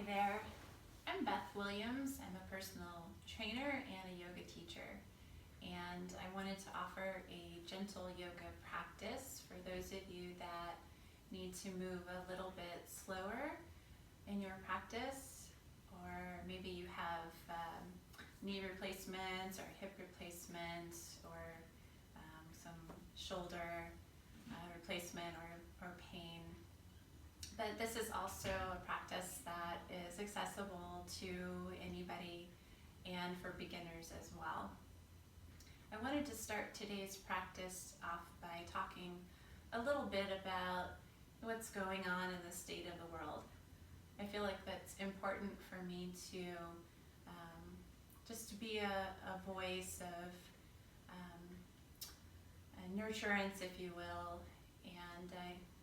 there. I'm Beth Williams. I'm a personal trainer and a yoga teacher. And I wanted to offer a gentle yoga practice for those of you that need to move a little bit slower in your practice, or maybe you have knee replacements or hip replacements or some shoulder replacement or pain. But this is also a practice that is accessible to anybody and for beginners as well. I wanted to start today's practice off by talking a little bit about what's going on in the state of the world. I feel like that's important for me to just to be a voice of nurturance, if you will. And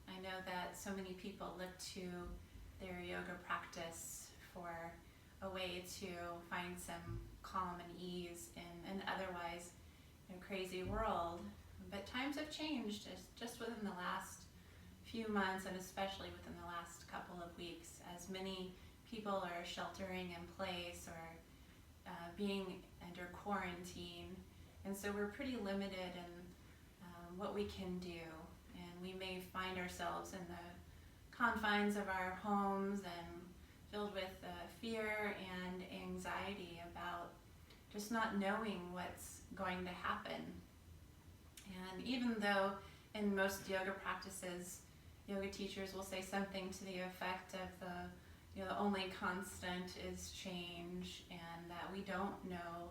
I know that so many people look to their yoga practice for a way to find some calm and ease in an otherwise crazy world. But times have changed just within the last few months, and especially within the last couple of weeks, as many people are sheltering in place or being under quarantine. And so we're pretty limited in what we can do. And we may find ourselves in the confines of our homes and filled with fear and anxiety about just not knowing what's going to happen. And even though in most yoga practices, yoga teachers will say something to the effect of the only constant is change, and that we don't know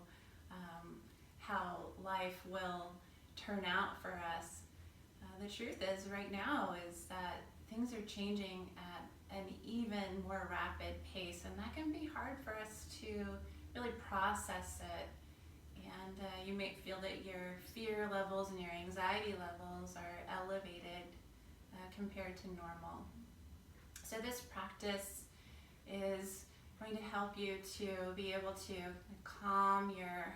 how life will turn out for us. The truth is, right now, is that things are changing at an even more rapid pace, and that can be hard for us to really process it. And you may feel that your fear levels and your anxiety levels are elevated compared to normal. So this practice is going to help you to be able to calm your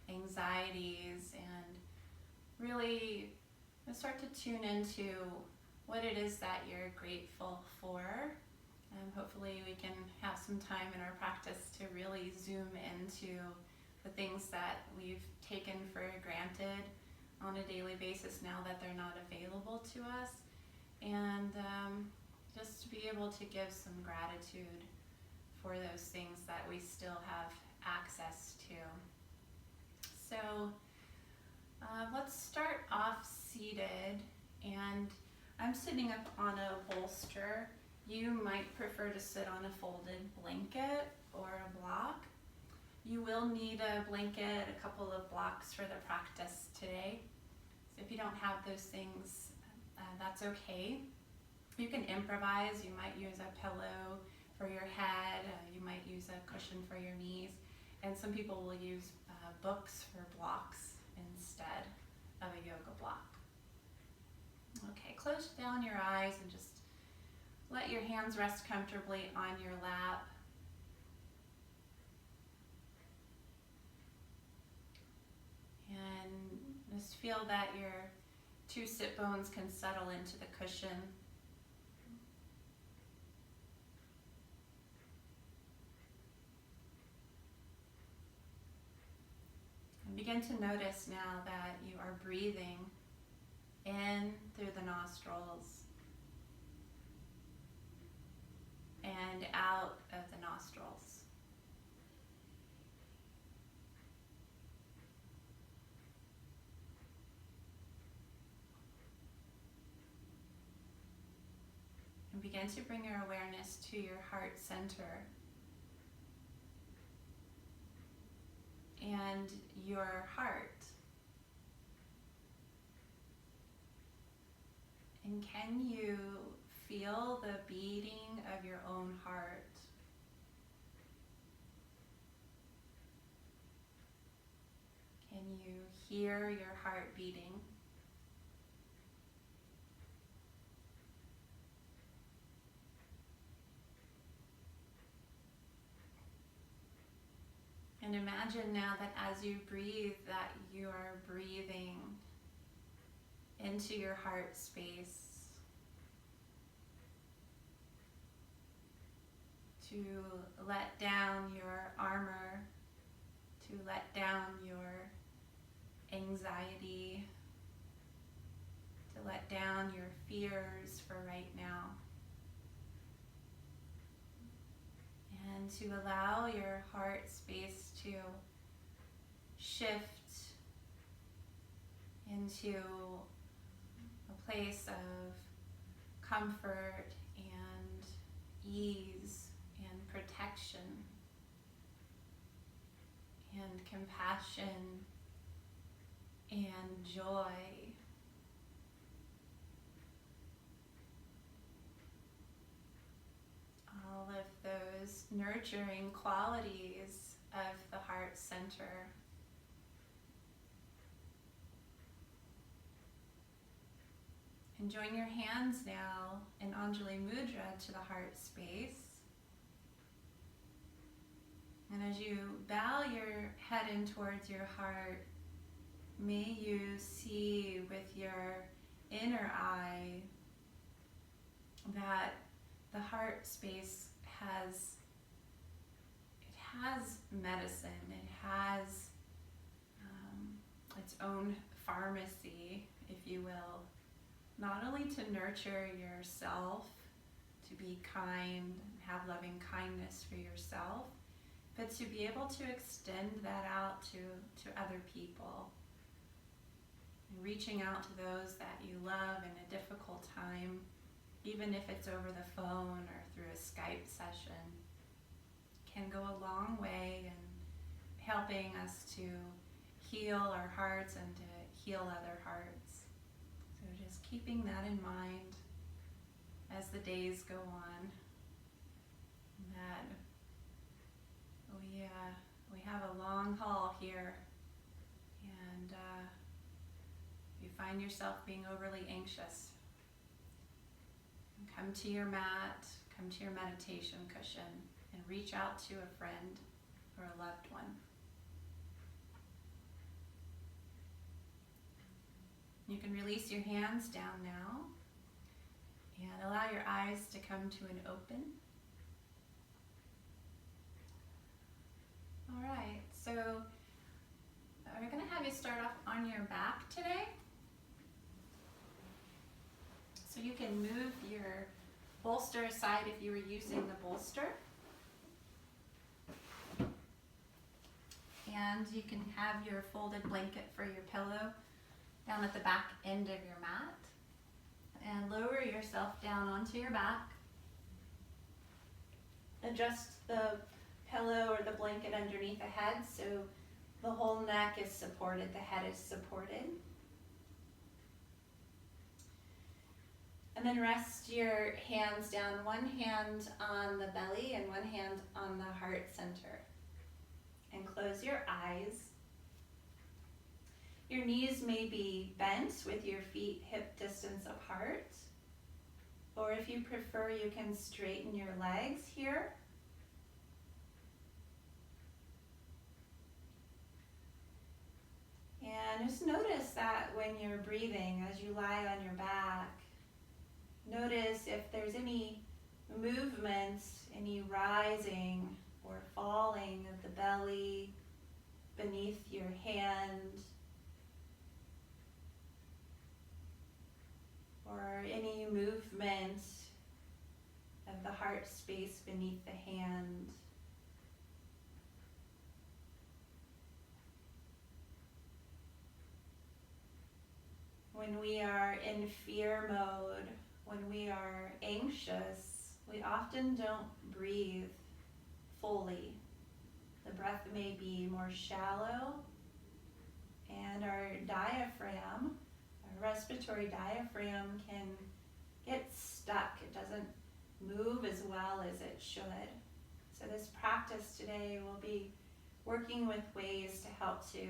anxieties and really start to tune into what it is that you're grateful for. Hopefully we can have some time in our practice to really zoom into the things that we've taken for granted on a daily basis now that they're not available to us, and just to be able to give some gratitude for those things that we still have access to. So let's start off seated, and I'm sitting up on a bolster. You might prefer to sit on a folded blanket or a block. You will need a blanket, a couple of blocks for the practice today. So if you don't have those things, that's okay. You can improvise. You might use a pillow for your head. You might use a cushion for your knees. And some people will use books for blocks instead of a yoga block. Okay, close down your eyes and just let your hands rest comfortably on your lap. And just feel that your two sit bones can settle into the cushion. And begin to notice now that you are breathing in through the nostrils and out of the nostrils. And begin to bring your awareness to your heart center and your heart. And can you feel the beating of your own heart? Can you hear your heart beating? And imagine now that as you breathe, that you are breathing into your heart space, to let down your armor, to let down your anxiety, to let down your fears for right now, and to allow your heart space to shift into a place of comfort and ease and protection and compassion and joy. All of those nurturing qualities of the heart center. And join your hands now in Anjali Mudra to the heart space. And as you bow your head in towards your heart, may you see with your inner eye that the heart space has medicine. It has its own pharmacy, if you will, not only to nurture yourself, to be kind, have loving kindness for yourself, but to be able to extend that out to other people. And reaching out to those that you love in a difficult time, even if it's over the phone or through a Skype session, can go a long way in helping us to heal our hearts and to heal other hearts. So just keeping that in mind as the days go on, that we have a long haul here, and if you find yourself being overly anxious, come to your mat, come to your meditation cushion, and reach out to a friend or a loved one. You can release your hands down now and allow your eyes to come to an open. All right, so we're going to have you start off on your back today. So you can move your bolster aside if you were using the bolster. And you can have your folded blanket for your pillow down at the back end of your mat. And lower yourself down onto your back. Adjust the pillow or the blanket underneath the head so the whole neck is supported, the head is supported. And then rest your hands down, one hand on the belly and one hand on the heart center. And close your eyes. Your knees may be bent with your feet hip distance apart. Or if you prefer, you can straighten your legs here. And just notice that when you're breathing, as you lie on your back, notice if there's any movement, any rising or falling of the belly beneath your hand, or any movement of the heart space beneath the hand. When we are in fear mode, when we are anxious, we often don't breathe fully. The breath may be more shallow, and our diaphragm, our respiratory diaphragm, can get stuck. It doesn't move as well as it should. So this practice today will be working with ways to help to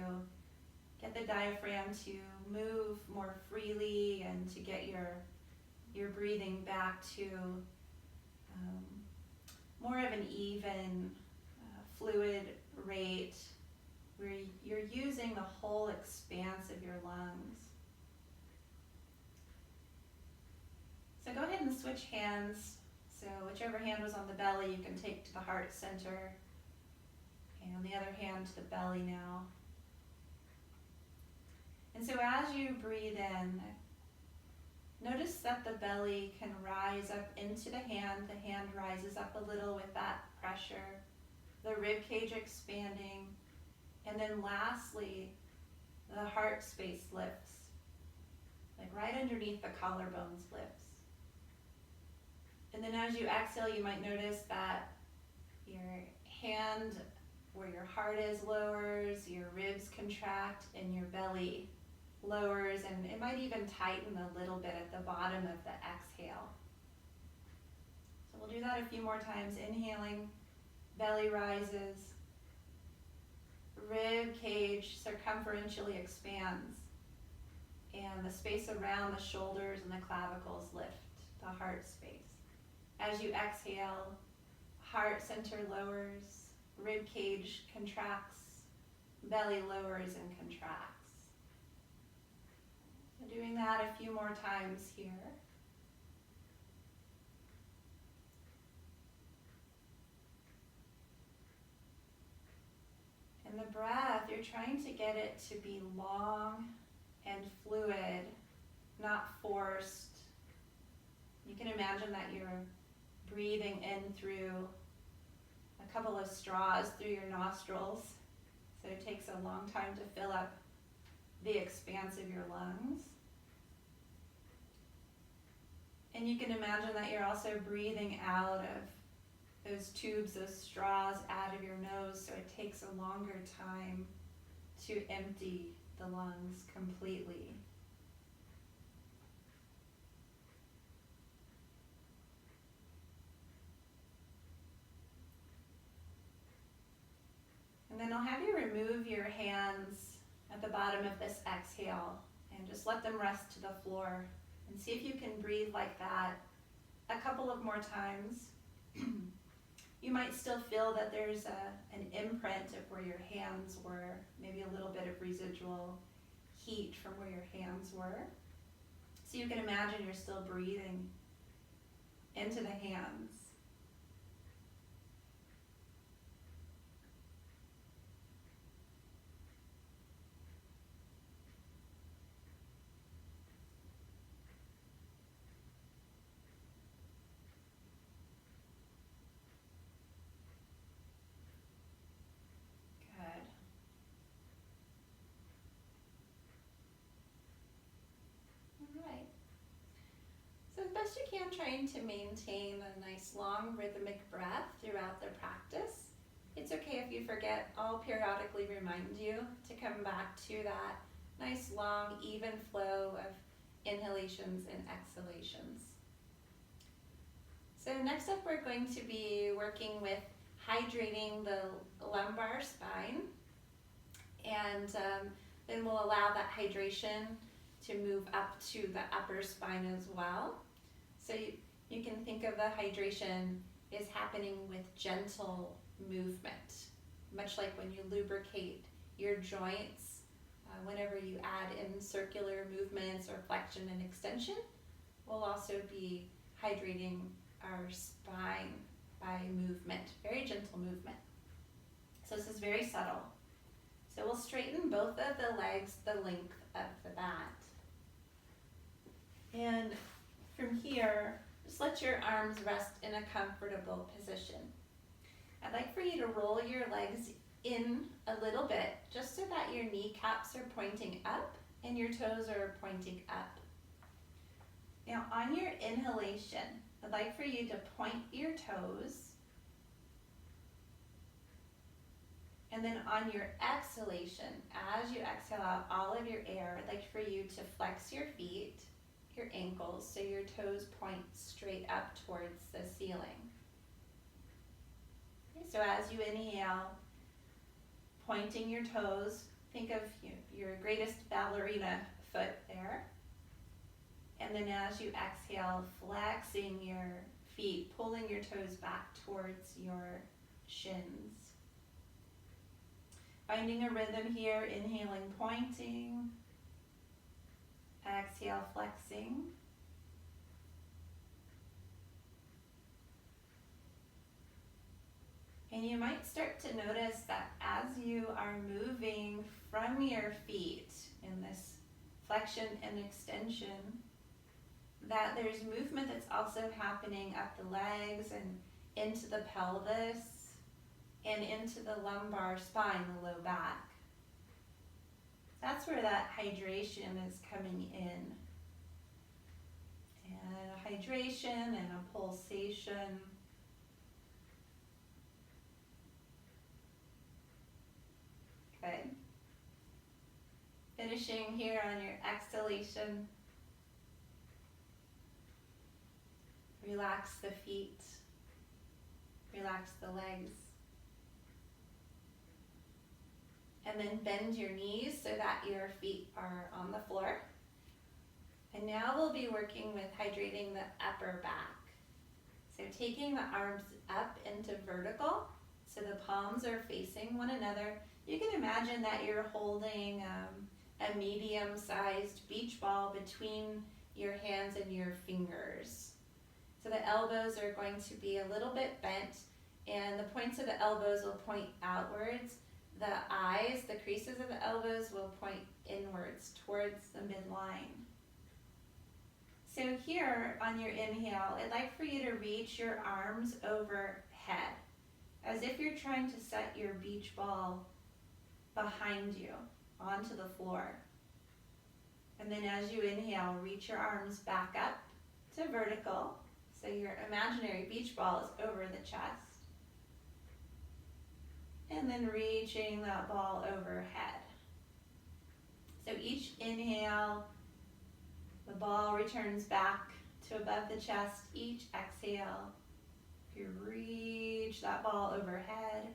get the diaphragm to move more freely and to get your breathing back to more of an even fluid rate where you're using the whole expanse of your lungs. So go ahead and switch hands. So whichever hand was on the belly, you can take to the heart center, and the other hand to the belly now. And so as you breathe in, notice that the belly can rise up into the hand. The hand rises up a little with that pressure. The rib cage expanding. And then lastly, the heart space lifts. Like right underneath the collarbones lifts. And then as you exhale, you might notice that your hand where your heart is lowers, your ribs contract, and your belly lowers, and it might even tighten a little bit at the bottom of the exhale. So we'll do that a few more times. Inhaling, belly rises, rib cage circumferentially expands, and the space around the shoulders and the clavicles lift, the heart space. As you exhale, heart center lowers, rib cage contracts, belly lowers and contracts. So doing that a few more times here. And the breath, you're trying to get it to be long and fluid, not forced. You can imagine that you're breathing in through a couple of straws through your nostrils. So it takes a long time to fill up the expanse of your lungs. And you can imagine that you're also breathing out of those tubes, those straws out of your nose, so it takes a longer time to empty the lungs completely. And then I'll have you remove your hands at the bottom of this exhale and just let them rest to the floor, and see if you can breathe like that a couple of more times. You might still feel that there's an imprint of where your hands were, maybe a little bit of residual heat from where your hands were. So you can imagine you're still breathing into the hands. Best you can, trying to maintain a nice long rhythmic breath throughout the practice. It's okay if you forget. I'll periodically remind you to come back to that nice long even flow of inhalations and exhalations. So next up, we're going to be working with hydrating the lumbar spine, and then we'll allow that hydration to move up to the upper spine as well. So you can think of the hydration is happening with gentle movement, much like when you lubricate your joints. Whenever you add in circular movements or flexion and extension, we'll also be hydrating our spine by movement, very gentle movement. So this is very subtle. So we'll straighten both of the legs the length of the mat. And from here, just let your arms rest in a comfortable position. I'd like for you to roll your legs in a little bit, just so that your kneecaps are pointing up and your toes are pointing up. Now on your inhalation, I'd like for you to point your toes. And then on your exhalation, as you exhale out all of your air, I'd like for you to flex your feet, your ankles, so your toes point straight up towards the ceiling. Okay, so as you inhale, pointing your toes, think of your greatest ballerina foot there. And then as you exhale, flexing your feet, pulling your toes back towards your shins. Finding a rhythm here, inhaling, pointing. Exhale, flexing. And you might start to notice that as you are moving from your feet in this flexion and extension, that there's movement that's also happening up the legs and into the pelvis and into the lumbar spine, the low back. That's where that hydration is coming in. And a hydration and a pulsation. Good. Finishing here on your exhalation. Relax the feet. Relax the legs. And then bend your knees so that your feet are on the floor. And now we'll be working with hydrating the upper back. So taking the arms up into vertical, so the palms are facing one another. You can imagine that you're holding a medium-sized beach ball between your hands and your fingers. So the elbows are going to be a little bit bent, and the points of the elbows will point outwards. The eyes, the creases of the elbows will point inwards towards the midline. So here on your inhale, I'd like for you to reach your arms overhead, as if you're trying to set your beach ball behind you onto the floor. And then as you inhale, reach your arms back up to vertical, so your imaginary beach ball is over the chest. And then reaching that ball overhead. So each inhale, the ball returns back to above the chest. Each exhale, you reach that ball overhead.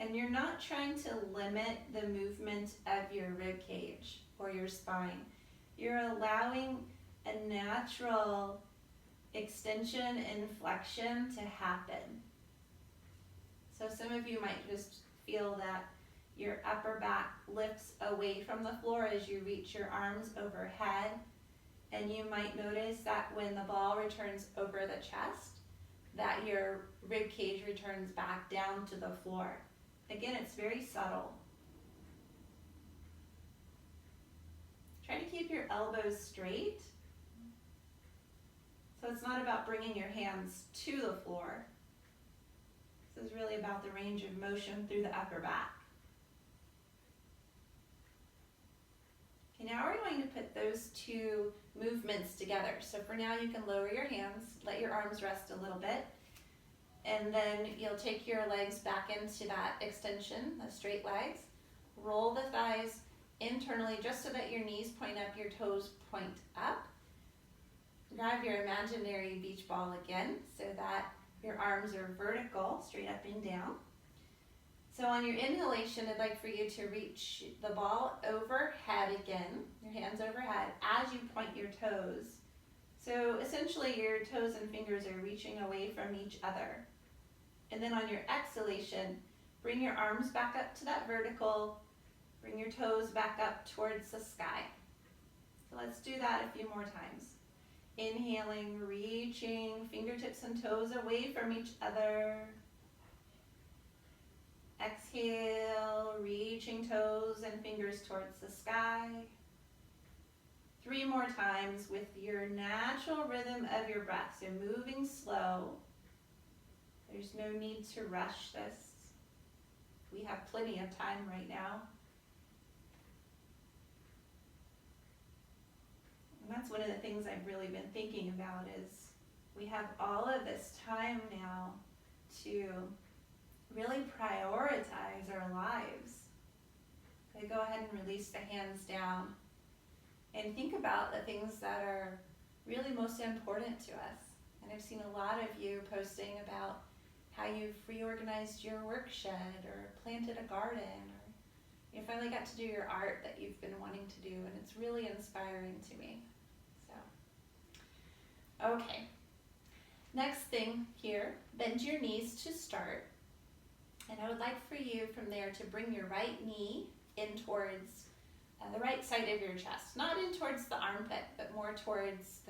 And you're not trying to limit the movement of your rib cage or your spine. You're allowing a natural extension and flexion to happen. So some of you might just feel that your upper back lifts away from the floor as you reach your arms overhead. And you might notice that when the ball returns over the chest, that your rib cage returns back down to the floor. Again, it's very subtle. Try to keep your elbows straight. So it's not about bringing your hands to the floor. This is really about the range of motion through the upper back. Okay, now we're going to put those two movements together. So for now, you can lower your hands, let your arms rest a little bit, and then you'll take your legs back into that extension, the straight legs. Roll the thighs internally just so that your knees point up, your toes point up. Grab your imaginary beach ball again so that your arms are vertical, straight up and down. So on your inhalation, I'd like for you to reach the ball overhead again, your hands overhead, as you point your toes. So essentially your toes and fingers are reaching away from each other. And then on your exhalation, bring your arms back up to that vertical, bring your toes back up towards the sky. So let's do that a few more times. Inhaling, reaching fingertips and toes away from each other. Exhale, reaching toes and fingers towards the sky. 3 more times with your natural rhythm of your breath. So moving slow. There's no need to rush this. We have plenty of time right now. And that's one of the things I've really been thinking about is we have all of this time now to really prioritize our lives. So go ahead and release the hands down and think about the things that are really most important to us. And I've seen a lot of you posting about how you've reorganized your work shed or planted a garden, or you finally got to do your art that you've been wanting to do, and it's really inspiring to me. So, okay. Next thing here, bend your knees to start. And I would like for you from there to bring your right knee in towards the right side of your chest. Not in towards the armpit, but more towards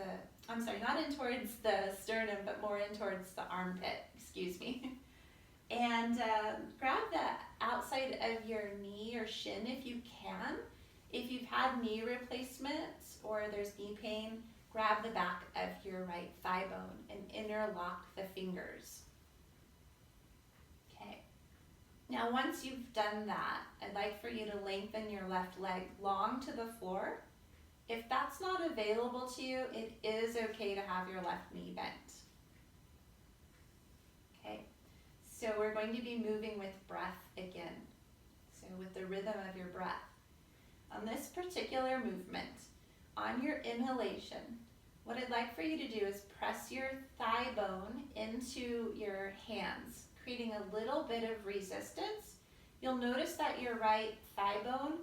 not in towards the sternum, but more in towards the armpit, excuse me. And grab the outside of your knee or shin if you can. If you've had knee replacements or there's knee pain, grab the back of your right thigh bone and interlock the fingers. Okay. Now once you've done that, I'd like for you to lengthen your left leg long to the floor. If that's not available to you, it is okay to have your left knee bent. Okay, so we're going to be moving with breath again. So with the rhythm of your breath. On this particular movement, on your inhalation, what I'd like for you to do is press your thigh bone into your hands, creating a little bit of resistance. You'll notice that your right thigh bone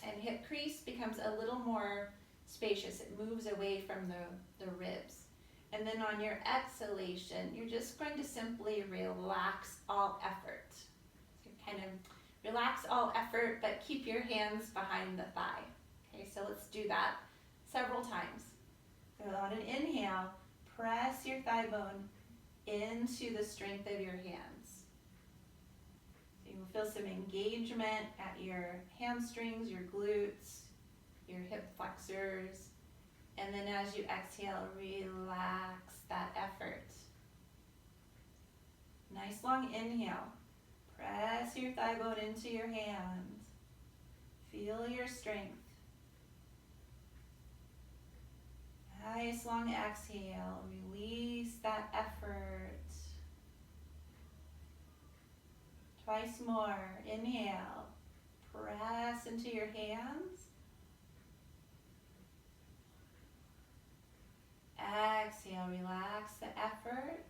and hip crease becomes a little more spacious. It moves away from the ribs. And then on your exhalation, you're just going to simply relax all effort. So kind of relax all effort, but keep your hands behind the thigh. Okay, so let's do that several times. So on an inhale, press your thigh bone into the strength of your hands. So you will feel some engagement at your hamstrings, your glutes, your hip flexors. And then as you exhale, relax that effort. Nice long inhale. Press your thigh bone into your hands. Feel your strength. Nice long exhale. Release that effort. Twice more. Inhale. Press into your hands. Exhale, relax the effort.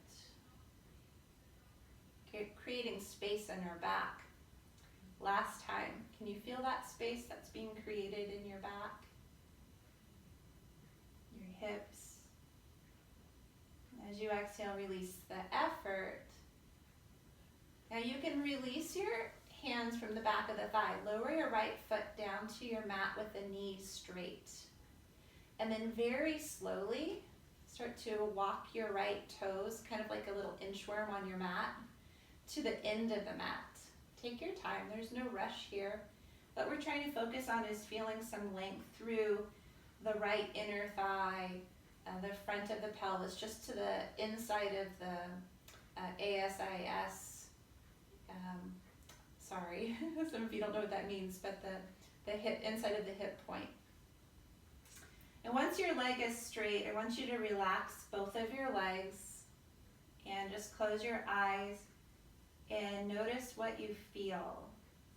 Creating space in our back. Last time, can you feel that space that's being created in your back? Your hips. As you exhale, release the effort. Now you can release your hands from the back of the thigh. Lower your right foot down to your mat with the knees straight. And then very slowly, start to walk your right toes, kind of like a little inchworm on your mat, to the end of the mat. Take your time, there's no rush here. What we're trying to focus on is feeling some length through the right inner thigh, the front of the pelvis, just to the inside of the ASIS. Sorry, some of you don't know what that means, but the hip, inside of the hip point. And once your leg is straight, I want you to relax both of your legs and just close your eyes and notice what you feel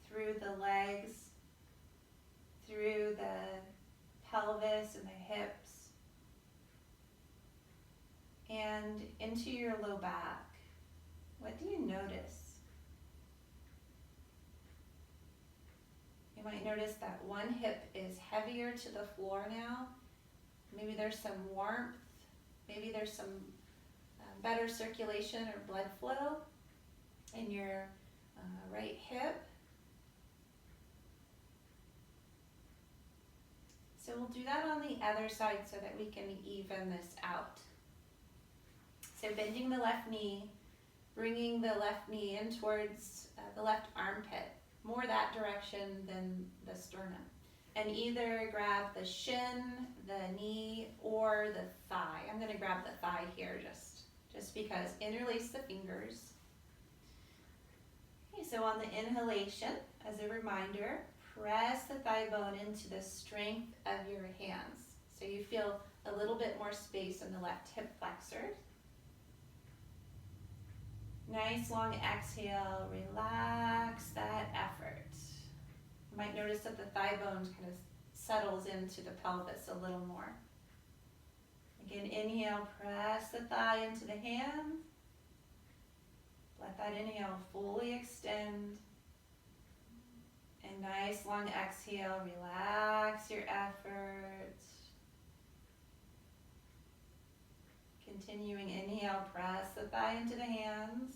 through the legs, through the pelvis and the hips, and into your low back. What do you notice? You might notice that one hip is heavier to the floor now. Maybe there's some warmth, maybe there's some better circulation or blood flow in your right hip. So we'll do that on the other side so that we can even this out. So bending the left knee, bringing the left knee in towards the left armpit, more that direction than the sternum. And either grab the shin, the knee, or the thigh. I'm going to grab the thigh here just because. Interlace the fingers. Okay, so on the inhalation, as a reminder, press the thigh bone into the strength of your hands. So you feel a little bit more space in the left hip flexors. Nice long exhale, relax that effort. You might notice that the thigh bone kind of settles into the pelvis a little more. Again, inhale, press the thigh into the hand. Let that inhale fully extend. And nice long exhale, relax your effort. Continuing inhale, press the thigh into the hands.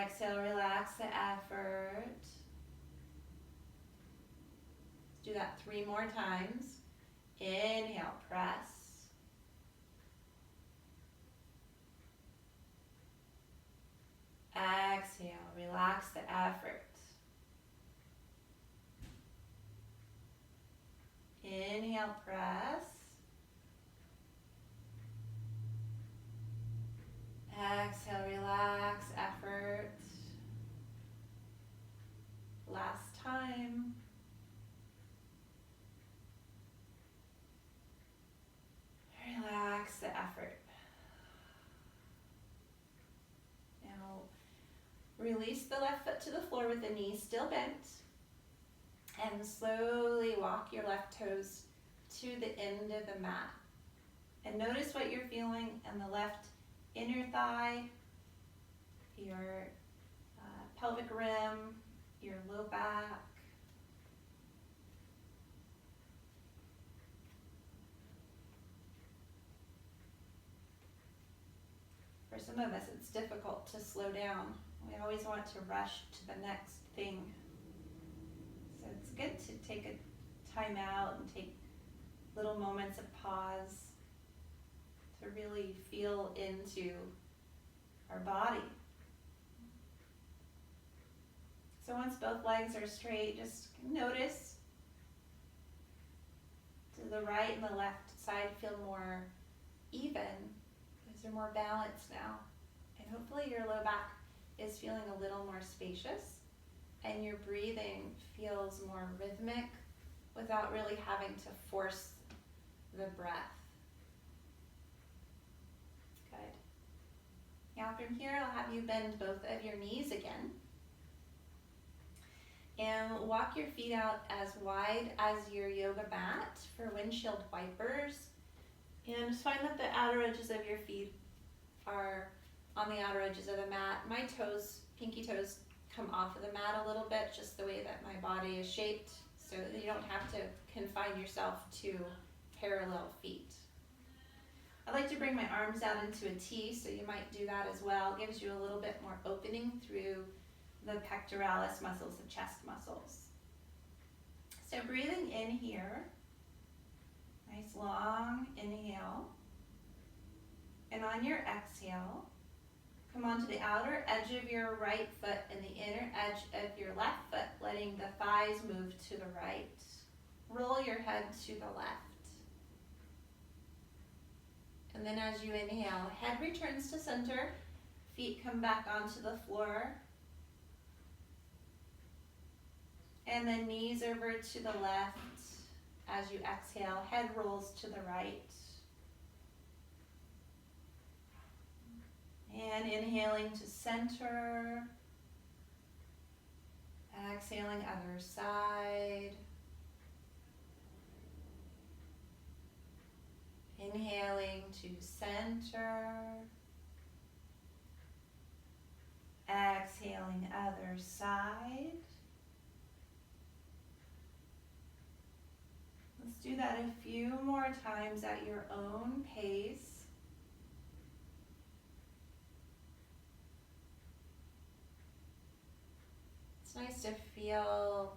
Exhale, relax the effort. Let's do that 3 more times. Inhale, press. Inhale, press. Exhale, relax, effort. Last time. Relax the effort. Now, release the left foot to the floor with the knees still bent. And slowly walk your left toes to the end of the mat. And notice what you're feeling in the left inner thigh, your pelvic rim, your low back. For some of us, it's difficult to slow down. We always want to rush to the next thing. So it's good to take a time out and take little moments of pause to really feel into our body. So once both legs are straight, just notice to the right and the left side feel more even because they're more balanced now. And hopefully your low back is feeling a little more spacious and your breathing feels more rhythmic without really having to force the breath. Good. Now from here, I'll have you bend both of your knees again. And walk your feet out as wide as your yoga mat for windshield wipers. And just find that the outer edges of your feet are on the outer edges of the mat. My toes, pinky toes, come off of the mat a little bit, just the way that my body is shaped, so that you don't have to confine yourself to parallel feet. I like to bring my arms out into a T, so you might do that as well. It gives you a little bit more opening through the pectoralis muscles, the chest muscles. So breathing in here, nice long inhale. And on your exhale, come onto the outer edge of your right foot and the inner edge of your left foot, letting the thighs move to the right. Roll your head to the left. And then as you inhale, head returns to center, feet come back onto the floor. And then knees over to the left as you exhale, head rolls to the right. And inhaling to center, exhaling other side. Inhaling to center, exhaling other side. Let's do that a few more times at your own pace. It's nice to feel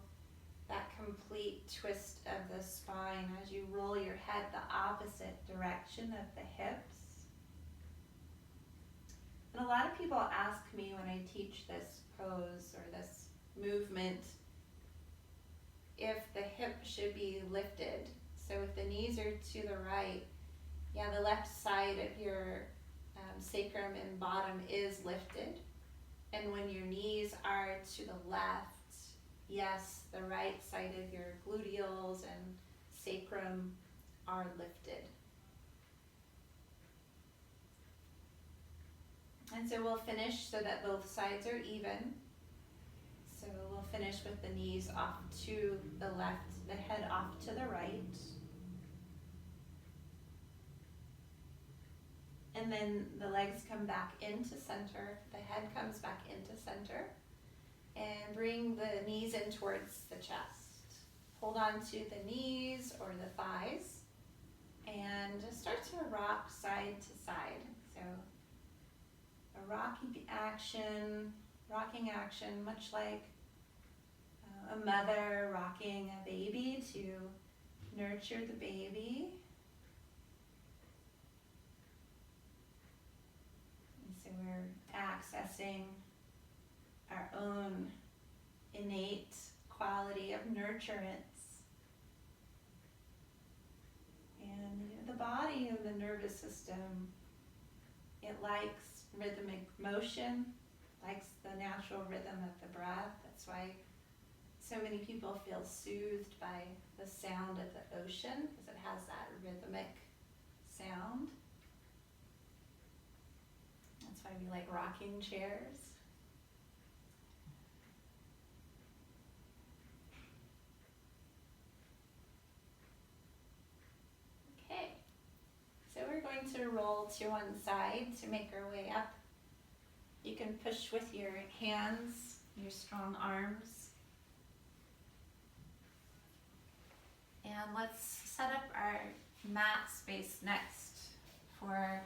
that complete twist of the spine as you roll your head the opposite direction of the hips. And a lot of people ask me when I teach this pose or this movement if the hip should be lifted. So if the knees are to the right, yeah, the left side of your sacrum and bottom is lifted. And when your knees are to the left, yes, the right side of your gluteals and sacrum are lifted. And so we'll finish so that both sides are even. So we'll finish with the knees off to the left, the head off to the right. And then the legs come back into center, the head comes back into center. And bring the knees in towards the chest. Hold on to the knees or the thighs. And just start to rock side to side. So a rocking action, much like a mother rocking a baby to nurture the baby. And so we're accessing our own innate quality of nurturance. body and the nervous system, it likes rhythmic motion, likes the natural rhythm of the breath. That's why so many people feel soothed by the sound of the ocean, because it has that rhythmic sound. That's why we like rocking chairs. Okay, so we're going to roll to one side to make our way up. You can push with your hands, your strong arms. And let's set up our mat space next for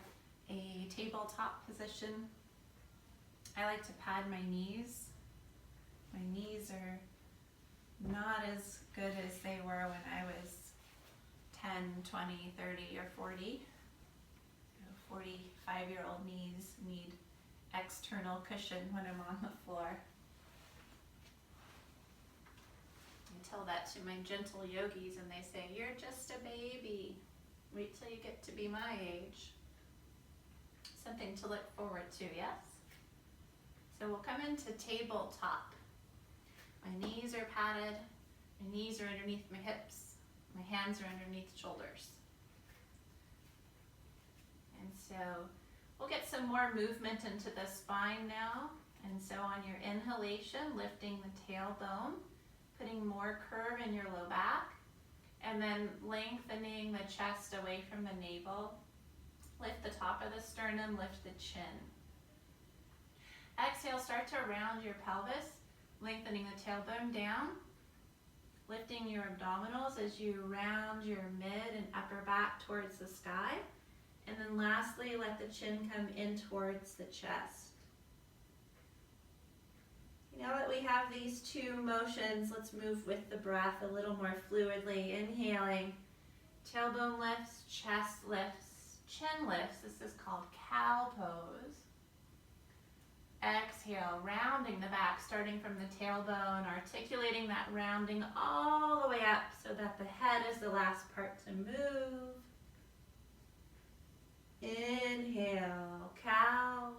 a tabletop position. I like to pad my knees. My knees are not as good as they were when I was 10, 20, 30, or 40. 45-year-old knees need external cushion when I'm on the floor. I tell that to my gentle yogis and they say, "You're just a baby. Wait till you get to be my age." Something to look forward to, yes? So we'll come into tabletop. My knees are padded, my knees are underneath my hips, my hands are underneath shoulders. And so we'll get some more movement into the spine now. And so on your inhalation, lifting the tailbone, putting more curve in your low back, and then lengthening the chest away from the navel. Lift the top of the sternum, lift the chin. Exhale, start to round your pelvis, lengthening the tailbone down, lifting your abdominals as you round your mid and upper back towards the sky. And then lastly, let the chin come in towards the chest. Now that we have these two motions, let's move with the breath a little more fluidly. Inhaling, tailbone lifts, chest lifts, chin lifts. This is called cow pose. Exhale, rounding the back, starting from the tailbone, articulating that rounding all the way up so that the head is the last part to move. Inhale, cow.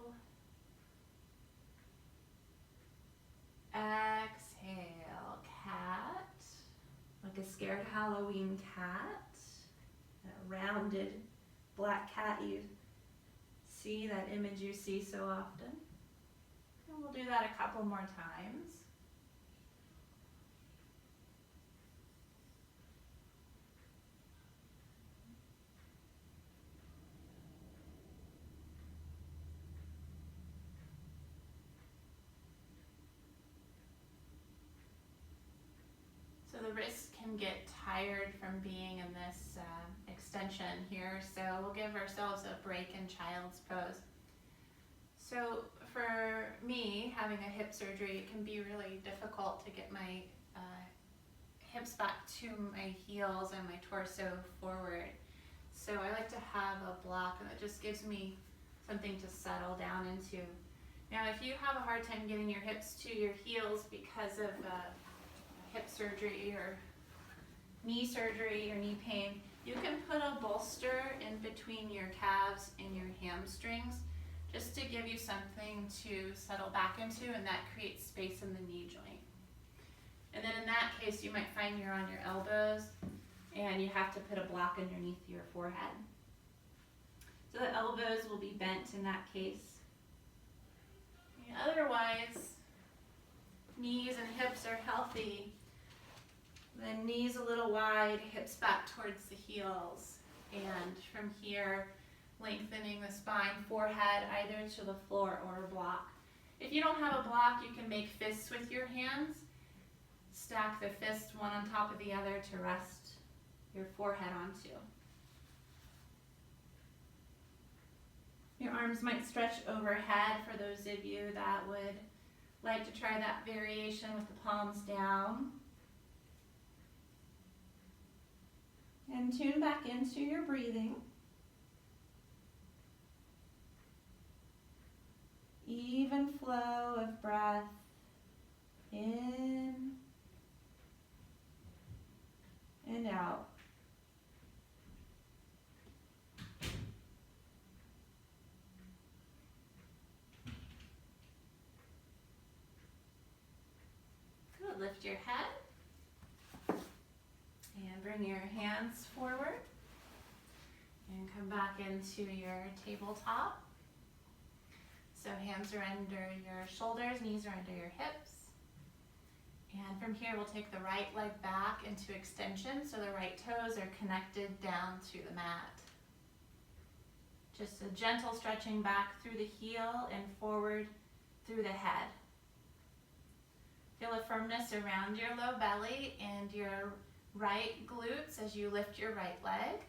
Exhale, cat. Like a scared Halloween cat. That rounded black cat you see, that image you see so often. And we'll do that a couple more times. So the wrists can get tired from being in this extension here, so we'll give ourselves a break in child's pose. So for me, having a hip surgery, it can be really difficult to get my hips back to my heels and my torso forward. So I like to have a block, and it just gives me something to settle down into. Now, if you have a hard time getting your hips to your heels because of hip surgery or knee surgery or knee pain, you can put a bolster in between your calves and your hamstrings just to give you something to settle back into, and that creates space in the knee joint. And then in that case, you might find you're on your elbows and you have to put a block underneath your forehead. So the elbows will be bent in that case. And otherwise, knees and hips are healthy. The knees a little wide, hips back towards the heels. And from here, lengthening the spine, forehead either to the floor or a block. If you don't have a block, you can make fists with your hands. Stack the fists one on top of the other to rest your forehead onto. Your arms might stretch overhead for those of you that would like to try that variation with the palms down. And tune back into your breathing. Even flow of breath in and out. lift your head. And bring your hands forward. And come back into your tabletop. So hands are under your shoulders, knees are under your hips. And from here, we'll take the right leg back into extension, so the right toes are connected down to the mat. Just a gentle stretching back through the heel and forward through the head. Feel a firmness around your low belly and your right glutes as you lift your right leg.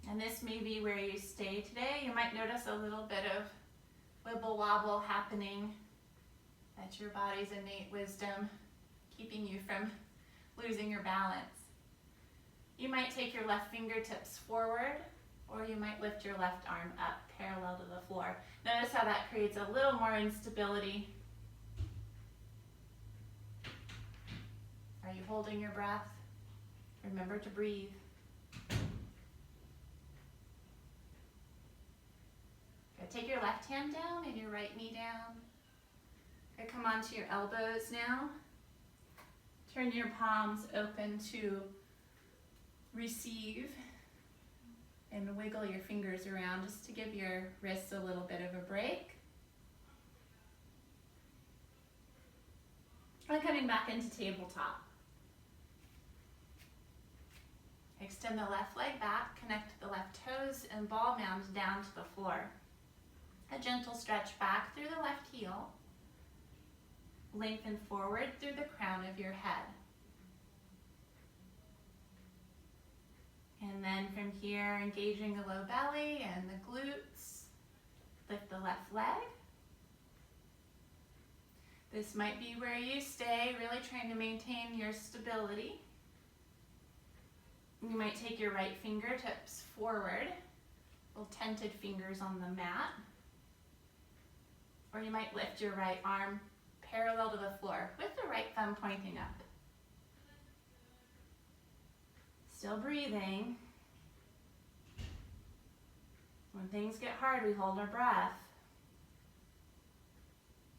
And this may be where you stay today. You might notice a little bit of wibble wobble happening. That's your body's innate wisdom keeping you from losing your balance. You might take your left fingertips forward, or you might lift your left arm up parallel to the floor. Notice how that creates a little more instability. Are you holding your breath? Remember to breathe. Good. Take your left hand down and your right knee down. Come onto your elbows now. Turn your palms open to receive and wiggle your fingers around just to give your wrists a little bit of a break. And coming back into tabletop. Extend the left leg back, connect the left toes and ball mound down to the floor. A gentle stretch back through the left heel. Lengthen forward through the crown of your head. And then from here, engaging the low belly and the glutes, lift the left leg. This might be where you stay, really trying to maintain your stability. You might take your right fingertips forward, little tented fingers on the mat. Or you might lift your right arm parallel to the floor with the right thumb pointing up. Still breathing. When things get hard, we hold our breath.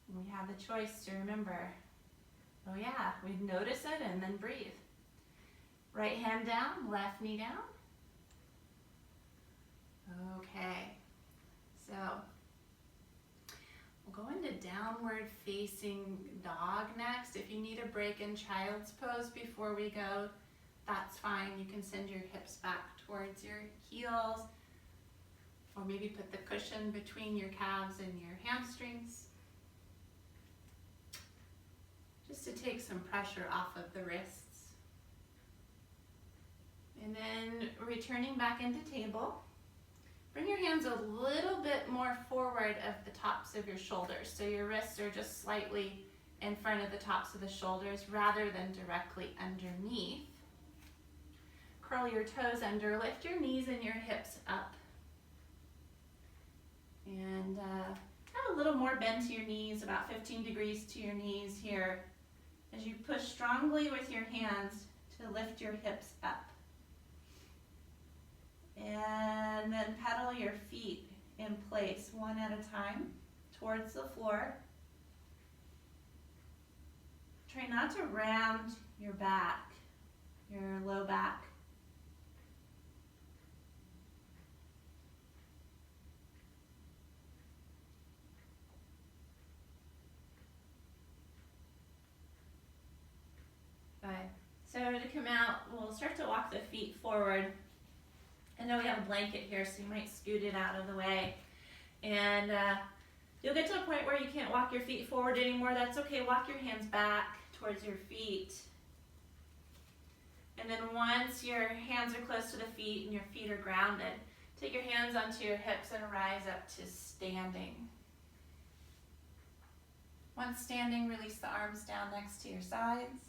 And we have the choice to remember, oh yeah, we notice it and then breathe. Right hand down, left knee down. Okay, so we'll go into downward facing dog next. If you need a break in child's pose before we go, that's fine. You can send your hips back towards your heels, or maybe put the cushion between your calves and your hamstrings, just to take some pressure off of the wrists. And then returning back into table. Bring your hands a little bit more forward of the tops of your shoulders, so your wrists are just slightly in front of the tops of the shoulders rather than directly underneath. Curl your toes under, lift your knees and your hips up. And have a little more bend to your knees, about 15 degrees to your knees here, as you push strongly with your hands to lift your hips up. And then pedal your feet in place one at a time towards the floor. Try not to round your back, your low back. Good. So to come out, we'll start to walk the feet forward. I know we have a blanket here, so you might scoot it out of the way. And you'll get to a point where you can't walk your feet forward anymore. That's okay. Walk your hands back towards your feet. And then once your hands are close to the feet and your feet are grounded, take your hands onto your hips and rise up to standing. Once standing, release the arms down next to your sides.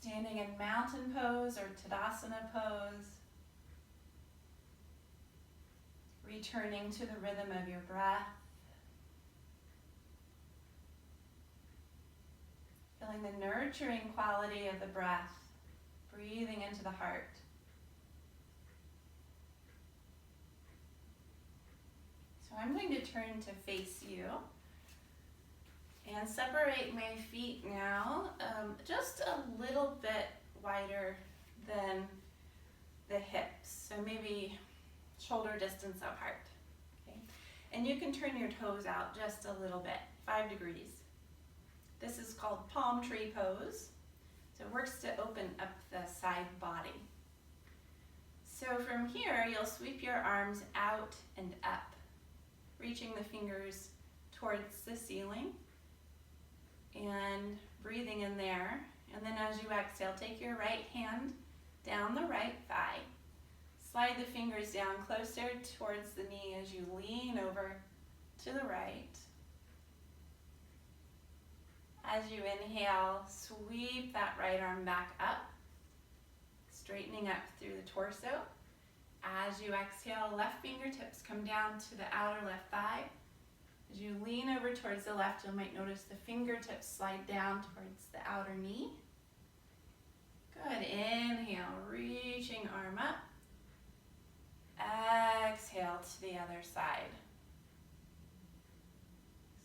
Standing in mountain pose or Tadasana pose. Returning to the rhythm of your breath. Feeling the nurturing quality of the breath. Breathing into the heart. So I'm going to turn to face you and separate my feet now just a little bit wider than the hips, so maybe shoulder distance apart. Okay? And you can turn your toes out just a little bit, 5 degrees. This is called palm tree pose. So it works to open up the side body. So from here, you'll sweep your arms out and up, reaching the fingers towards the ceiling and breathing in there. And then as you exhale, take your right hand down the right thigh. Slide the fingers down closer towards the knee as you lean over to the right. As you inhale, sweep that right arm back up, straightening up through the torso. As you exhale, left fingertips come down to the outer left thigh. As you lean over towards the left, you might notice the fingertips slide down towards the outer knee. Good, inhale, reaching arm up. Exhale to the other side.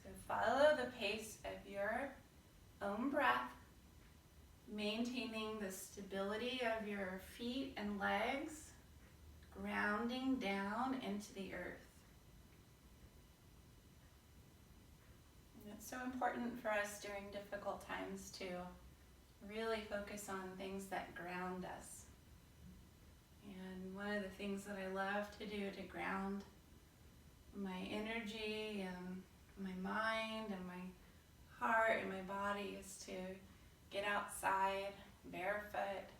So follow the pace of your own breath, maintaining the stability of your feet and legs, grounding down into the earth. And it's so important for us during difficult times to really focus on things that ground us. And one of the things that I love to do to ground my energy and my mind and my heart and my body is to get outside barefoot,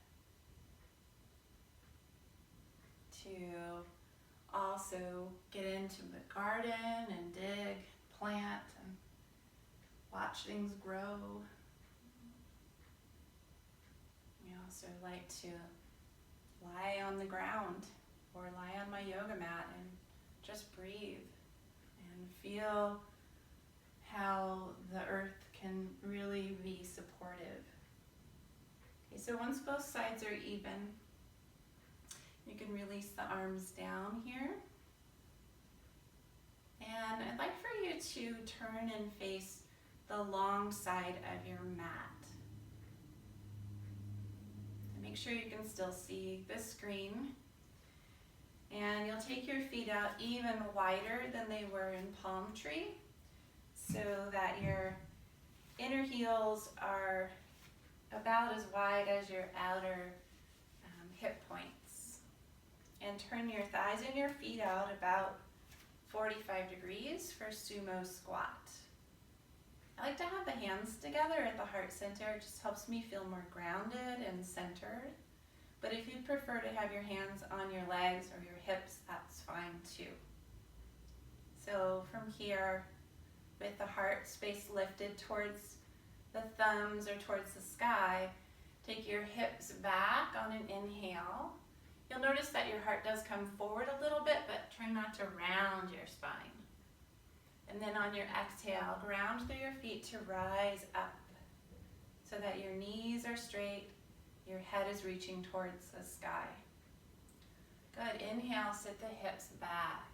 to also get into the garden and dig, plant, and watch things grow. I also like to lie on the ground or lie on my yoga mat and just breathe and feel how the earth can really be supportive. Okay, so once both sides are even, you can release the arms down here. And I'd like for you to turn and face the long side of your mat. And make sure you can still see the screen. And you'll take your feet out even wider than they were in palm tree, so that your inner heels are about as wide as your outer hip points. And turn your thighs and your feet out about 45 degrees for sumo squat. I like to have the hands together at the heart center. It just helps me feel more grounded and centered. But if you prefer to have your hands on your legs or your hips, that's fine too. So from here, with the heart space lifted towards the thumbs or towards the sky, take your hips back on an inhale. You'll notice that your heart does come forward a little bit, but try not to round your spine. And then on your exhale, ground through your feet to rise up so that your knees are straight, your head is reaching towards the sky. Good, inhale, sit the hips back.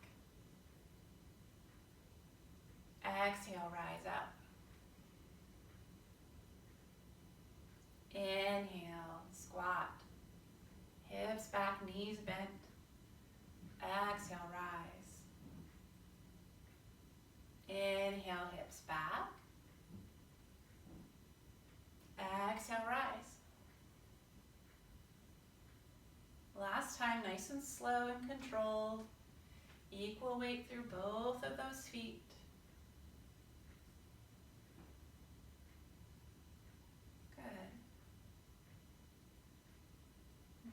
Exhale, rise up. Inhale, squat. Hips back, knees bent. Exhale, rise. Inhale, hips back. Exhale, rise. Last time, nice and slow and controlled. Equal weight through both of those feet.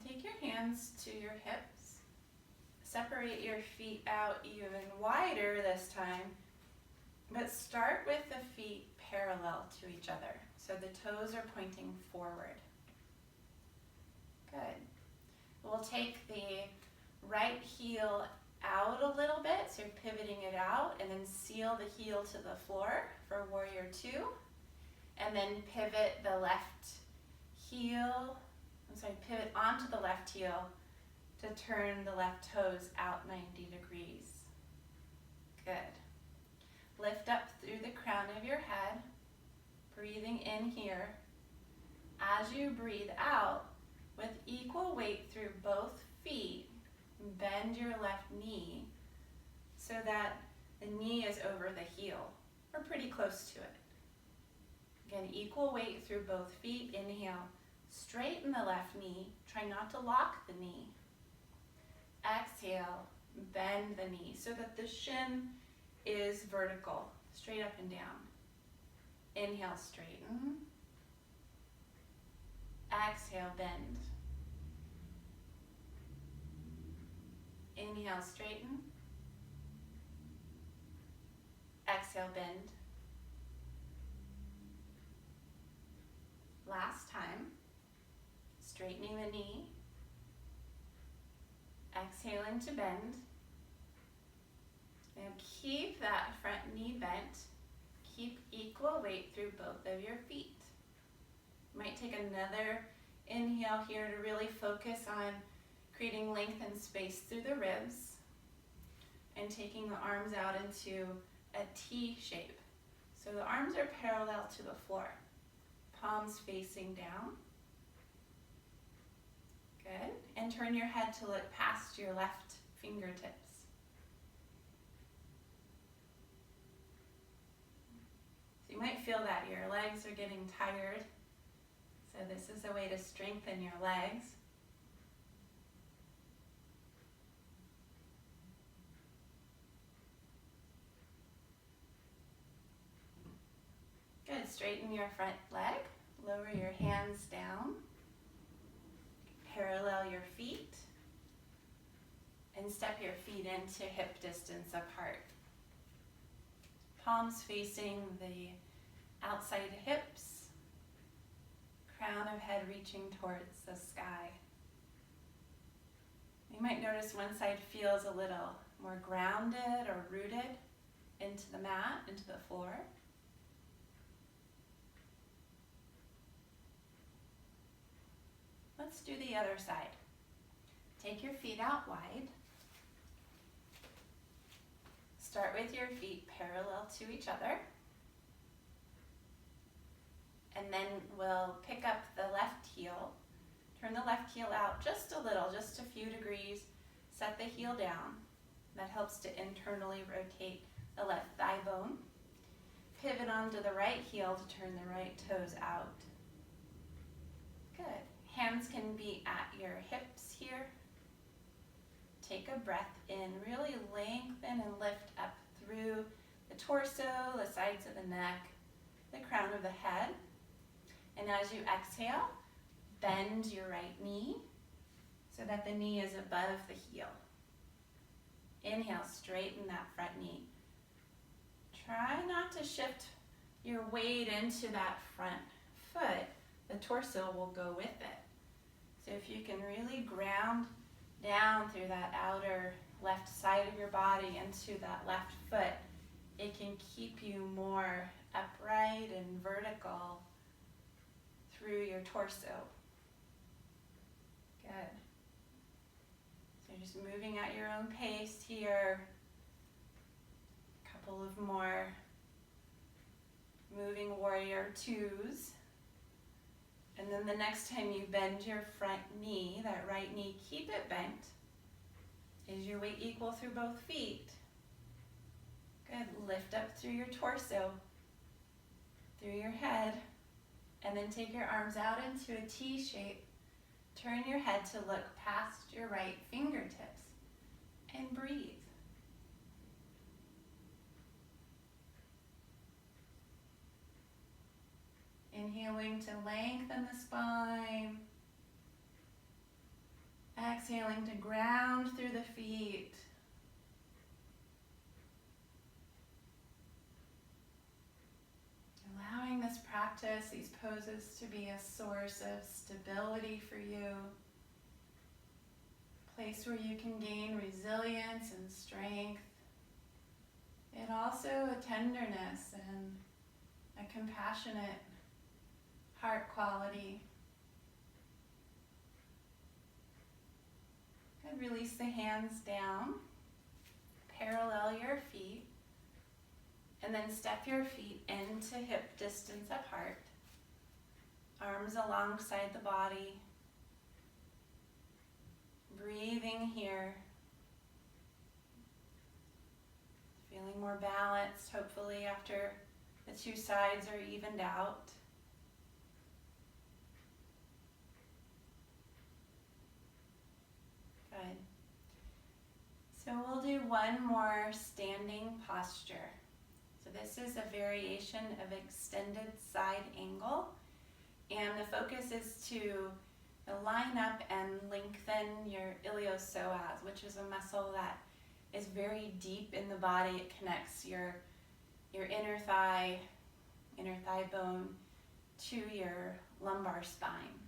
Take your hands to your hips. Separate your feet out even wider this time, but start with the feet parallel to each other, so the toes are pointing forward. Good. We'll take the right heel out a little bit, so you're pivoting it out, and then seal the heel to the floor for warrior two, and then pivot the left heel. Pivot onto the left heel to turn the left toes out 90 degrees. Good. Lift up through the crown of your head, breathing in here. As you breathe out, with equal weight through both feet, bend your left knee so that the knee is over the heel, or pretty close to it. Again, equal weight through both feet. Inhale, straighten the left knee. Try not to lock the knee. Exhale, bend the knee so that the shin is vertical, straight up and down. Inhale, straighten. Exhale, bend. Inhale, straighten. Exhale, bend. Last time, straightening the knee. Exhaling to bend. Now keep that front knee bent. Keep equal weight through both of your feet. You might take another inhale here to really focus on creating length and space through the ribs and taking the arms out into a T shape. So the arms are parallel to the floor, palms facing down. Good. And turn your head to look past your left fingertips. So you might feel that your legs are getting tired. So this is a way to strengthen your legs. Good. Straighten your front leg. Lower your hands down. Parallel your feet. And step your feet into hip distance apart. Palms facing the outside hips. Crown of head reaching towards the sky. You might notice one side feels a little more grounded or rooted into the mat, into the floor. Let's do the other side. Take your feet out wide. Start with your feet parallel to each other. And then we'll pick up the left heel. Turn the left heel out just a little, just a few degrees. Set the heel down. That helps to internally rotate the left thigh bone. Pivot onto the right heel to turn the right toes out. Good. Hands can be at your hips here. Take a breath in. Really lengthen and lift up through the torso, the sides of the neck, the crown of the head. And as you exhale, bend your right knee so that the knee is above the heel. Inhale, straighten that front knee. Try not to shift your weight into that front foot. The torso will go with it. So if you can really ground down through that outer left side of your body into that left foot, it can keep you more upright and vertical through your torso. Good. So just moving at your own pace here. A couple of more moving warrior twos. And then the next time you bend your front knee, that right knee, keep it bent. Is your weight equal through both feet? Good. Lift up through your torso, through your head, and then take your arms out into a T shape. Turn your head to look past your right fingertips and breathe. Inhaling to lengthen the spine. Exhaling to ground through the feet. Allowing this practice, these poses, to be a source of stability for you. A place where you can gain resilience and strength. And also a tenderness and a compassionate heart quality. Good. Release the hands down. Parallel your feet. And then step your feet into hip distance apart. Arms alongside the body. Breathing here. Feeling more balanced, hopefully, after the two sides are evened out. Good. So we'll do one more standing posture. So this is a variation of extended side angle. And the focus is to line up and lengthen your illiopsoas, which is a muscle that is very deep in the body. It connects your inner thigh bone to your lumbar spine.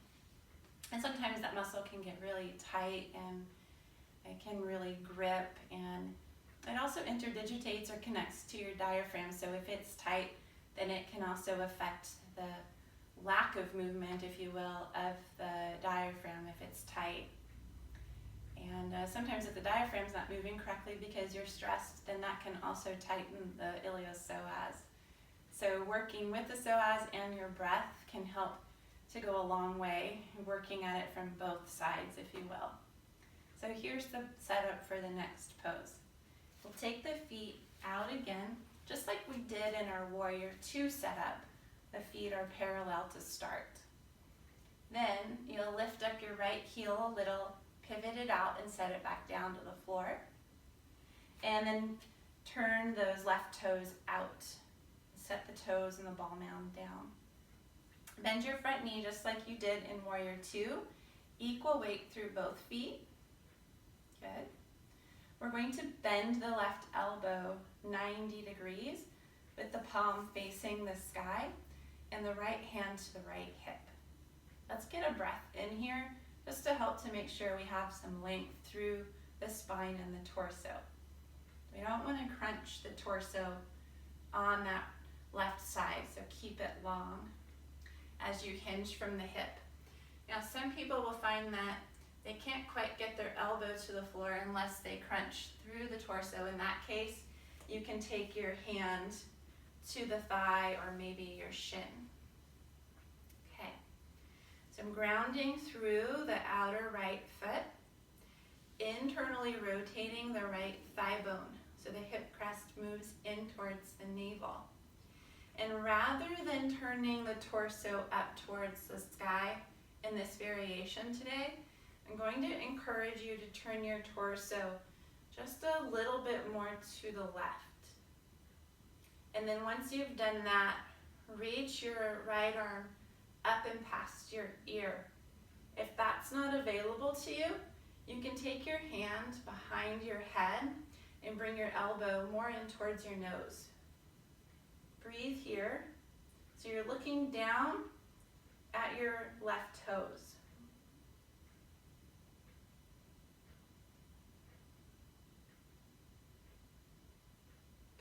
And sometimes that muscle can get really tight and it can really grip, and it also interdigitates or connects to your diaphragm. So if it's tight, then it can also affect the lack of movement, if you will, of the diaphragm if it's tight. And sometimes if the diaphragm's not moving correctly because you're stressed, then that can also tighten the illiopsoas. So working with the psoas and your breath can help to go a long way, working at it from both sides, if you will. So here's the setup for the next pose. We'll take the feet out again, just like we did in our Warrior 2 setup. The feet are parallel to start. Then you'll lift up your right heel a little, pivot it out and set it back down to the floor. And then turn those left toes out. Set the toes and the ball mound down. Bend your front knee just like you did in Warrior 2. Equal weight through both feet. Good. We're going to bend the left elbow 90 degrees with the palm facing the sky and the right hand to the right hip. Let's get a breath in here just to help to make sure we have some length through the spine and the torso. We don't want to crunch the torso on that left side, so keep it long as you hinge from the hip. Now some people will find that they can't quite get their elbow to the floor unless they crunch through the torso. In that case, you can take your hand to the thigh or maybe your shin. Okay, so I'm grounding through the outer right foot, internally rotating the right thigh bone so the hip crest moves in towards the navel. And rather than turning the torso up towards the sky in this variation today, I'm going to encourage you to turn your torso just a little bit more to the left. And then once you've done that, reach your right arm up and past your ear. If that's not available to you, you can take your hand behind your head and bring your elbow more in towards your nose. Breathe here. So you're looking down at your left toes.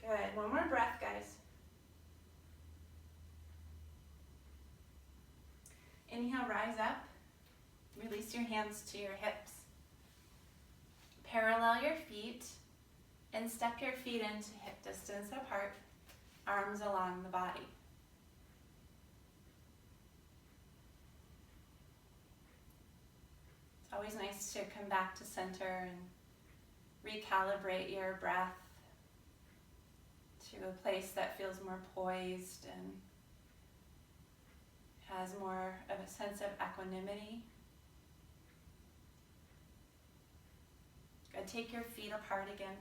Good. One more breath, guys. Inhale, rise up. Release your hands to your hips. Parallel your feet and step your feet into hip distance apart, arms along the body. It's always nice to come back to center and recalibrate your breath to a place that feels more poised and has more of a sense of equanimity. Good. Take your feet apart again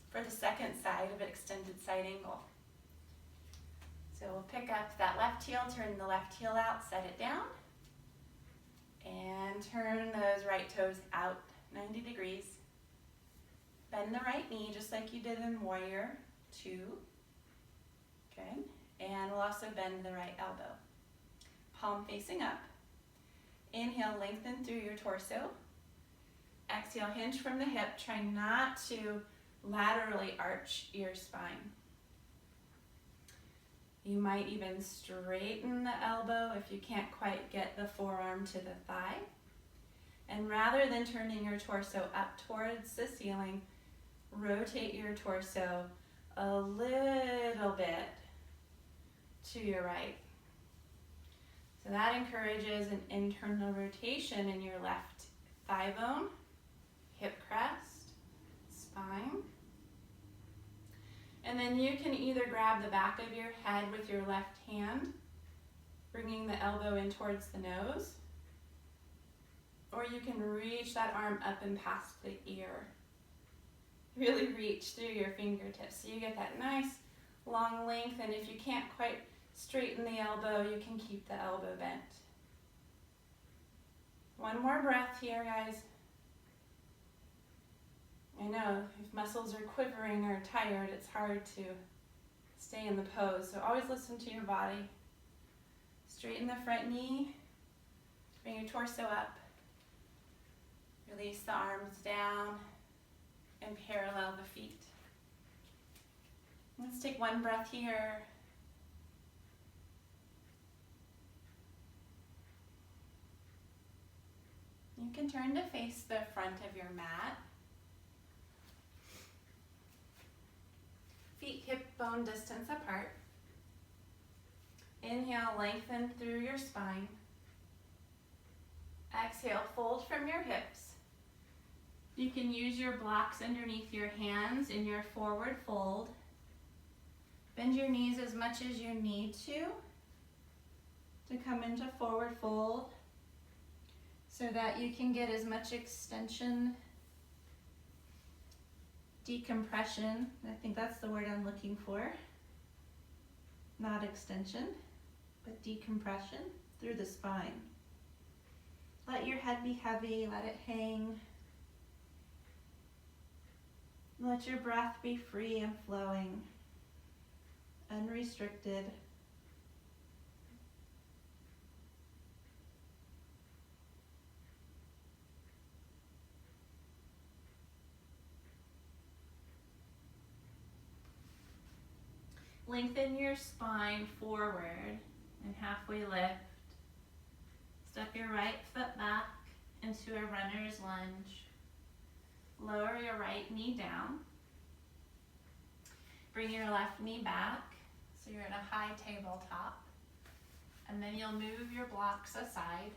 for the second side of extended side angle. So we'll pick up that left heel, turn the left heel out, set it down, and turn those right toes out 90 degrees. Bend the right knee just like you did in Warrior 2. Good. And we'll also bend the right elbow. Palm facing up. Inhale, lengthen through your torso. Exhale, hinge from the hip. Try not to laterally arch your spine. You might even straighten the elbow if you can't quite get the forearm to the thigh. And rather than turning your torso up towards the ceiling, rotate your torso a little bit to your right. So that encourages an internal rotation in your left thigh bone, hip crest, spine. And then you can either grab the back of your head with your left hand, bringing the elbow in towards the nose, or you can reach that arm up and past the ear. Really reach through your fingertips so you get that nice long length, and if you can't quite straighten the elbow, you can keep the elbow bent. One more breath here, guys. I know if muscles are quivering or tired, it's hard to stay in the pose, so always listen to your body. Straighten the front knee, bring your torso up, release the arms down, and parallel the feet. Let's take one breath here. You can turn to face the front of your mat. Feet hip bone distance apart. Inhale, lengthen through your spine. Exhale, fold from your hips. You can use your blocks underneath your hands in your forward fold. Bend your knees as much as you need to come into forward fold so that you can get as much extension, decompression. I think that's the word I'm looking for. Not extension, but decompression through the spine. Let your head be heavy, let it hang. Let your breath be free and flowing, unrestricted. Lengthen your spine forward and halfway lift. Step your right foot back into a runner's lunge. Lower your right knee down. Bring your left knee back so you're in a high tabletop. And then you'll move your blocks aside.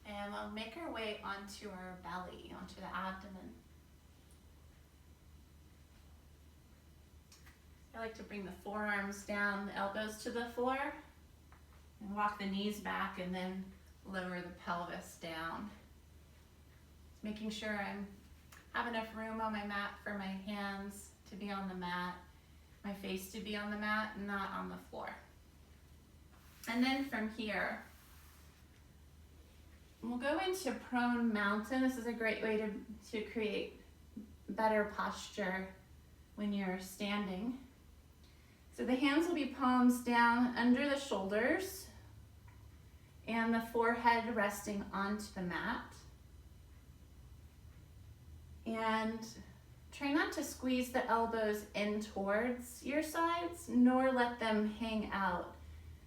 And we'll make our way onto our belly, onto the abdomen. I like to bring the forearms down, the elbows to the floor, and walk the knees back and then lower the pelvis down. Just making sure I have enough room on my mat for my hands to be on the mat, my face to be on the mat, not on the floor. And then from here, we'll go into prone mountain. This is a great way to create better posture when you're standing. So the hands will be palms down under the shoulders and the forehead resting onto the mat. And try not to squeeze the elbows in towards your sides, nor let them hang out.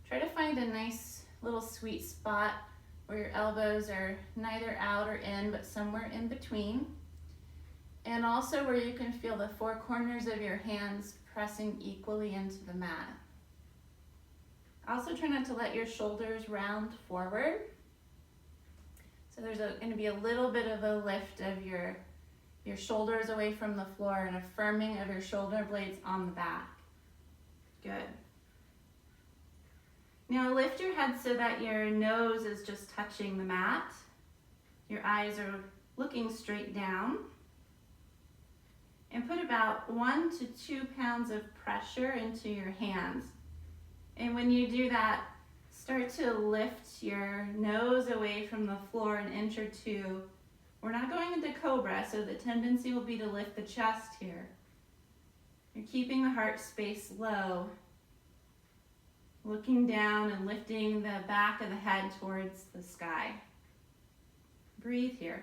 Try to find a nice little sweet spot where your elbows are neither out or in, but somewhere in between. And also where you can feel the four corners of your hands pressing equally into the mat. Also try not to let your shoulders round forward. So there's going to be a little bit of a lift of your shoulders away from the floor and a firming of your shoulder blades on the back. Good. Now lift your head so that your nose is just touching the mat. Your eyes are looking straight down. And put about 1 to 2 pounds of pressure into your hands. And when you do that, start to lift your nose away from the floor an inch or two. We're not going into cobra, so the tendency will be to lift the chest here. You're keeping the heart space low, looking down and lifting the back of the head towards the sky. Breathe here.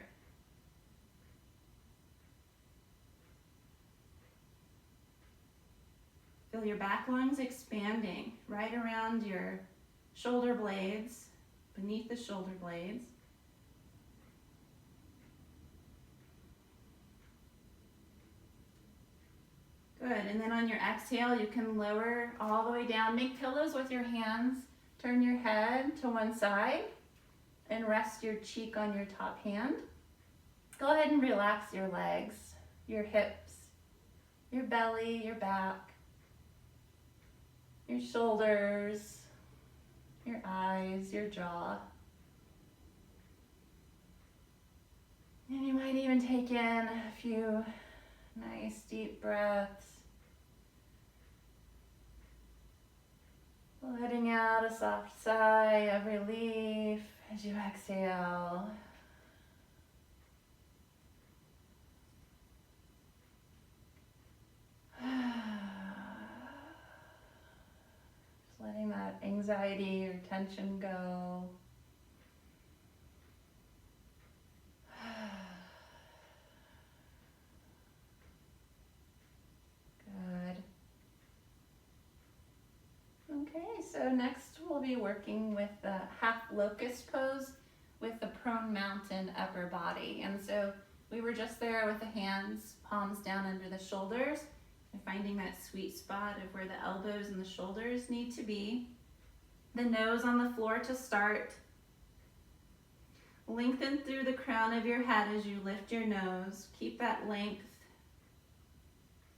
Feel your back lungs expanding right around your shoulder blades, beneath the shoulder blades. Good, and then on your exhale, you can lower all the way down. Make pillows with your hands. Turn your head to one side and rest your cheek on your top hand. Go ahead and relax your legs, your hips, your belly, your back, your shoulders, your eyes, your jaw. And you might even take in a few nice deep breaths. Letting out a soft sigh of relief as you exhale. Just letting that anxiety or tension go. Good. Okay, so next we'll be working with the half locust pose with the prone mountain upper body. And so we were just there with the hands, palms down under the shoulders, and finding that sweet spot of where the elbows and the shoulders need to be. The nose on the floor to start. Lengthen through the crown of your head as you lift your nose. Keep that length.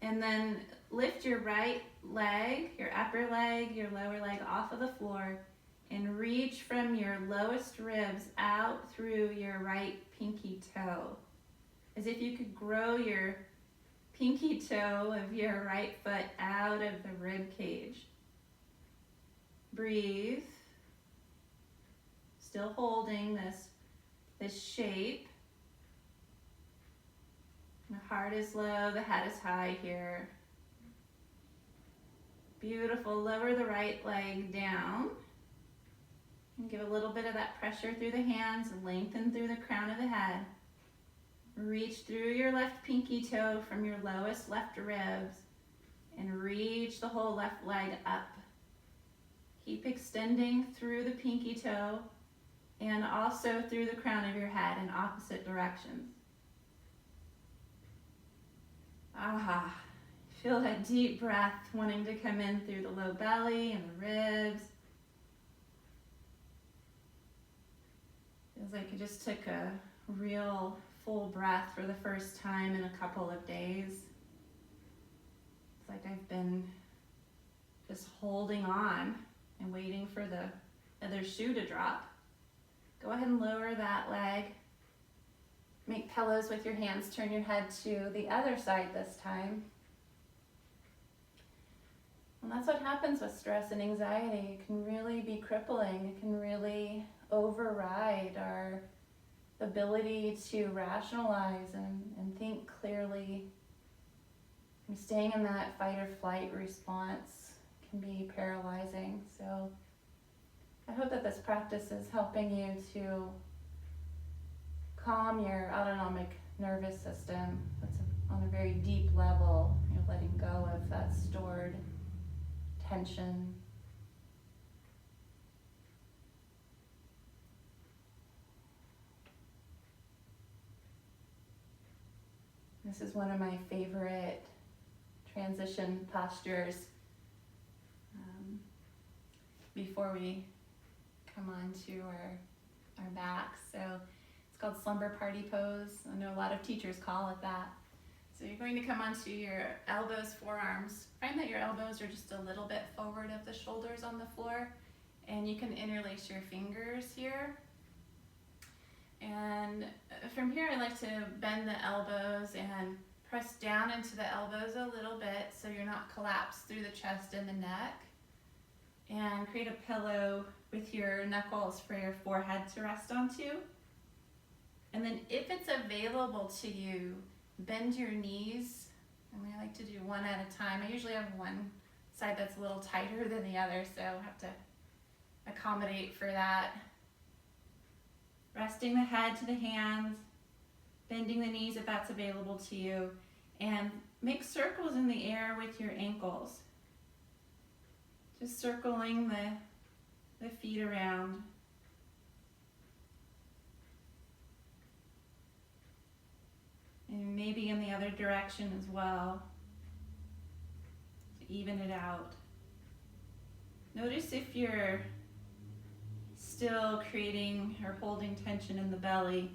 And then lift your right leg, your upper leg, your lower leg off of the floor and reach from your lowest ribs out through your right pinky toe. As if you could grow your pinky toe of your right foot out of the rib cage. Breathe. Still holding this shape. The heart is low, the head is high here. Beautiful. Lower the right leg down. And give a little bit of that pressure through the hands. Lengthen through the crown of the head. Reach through your left pinky toe from your lowest left ribs. And reach the whole left leg up. Keep extending through the pinky toe and also through the crown of your head in opposite directions. Aha. Feel that deep breath wanting to come in through the low belly and the ribs. Feels like you just took a real full breath for the first time in a couple of days. It's like I've been just holding on and waiting for the other shoe to drop. Go ahead and lower that leg. Make pillows with your hands. Turn your head to the other side this time. And that's what happens with stress and anxiety. It can really be crippling. It can really override our ability to rationalize and think clearly. And staying in that fight or flight response can be paralyzing. So I hope that this practice is helping you to calm your autonomic nervous system. That's on a very deep level. You're letting go of that stored tension. This is one of my favorite transition postures before we come on to our backs. So it's called slumber party pose. I know a lot of teachers call it that. So you're going to come onto your elbows, forearms. Find that your elbows are just a little bit forward of the shoulders on the floor, and you can interlace your fingers here. And from here, I like to bend the elbows and press down into the elbows a little bit so you're not collapsed through the chest and the neck. And create a pillow with your knuckles for your forehead to rest onto. And then if it's available to you, bend your knees. And I like to do one at a time. I usually have one side that's a little tighter than the other, so I have to accommodate for that. Resting the head to the hands, bending the knees if that's available to you, and make circles in the air with your ankles. Just circling the feet around. And maybe in the other direction as well. even it out. Notice if you're still creating or holding tension in the belly.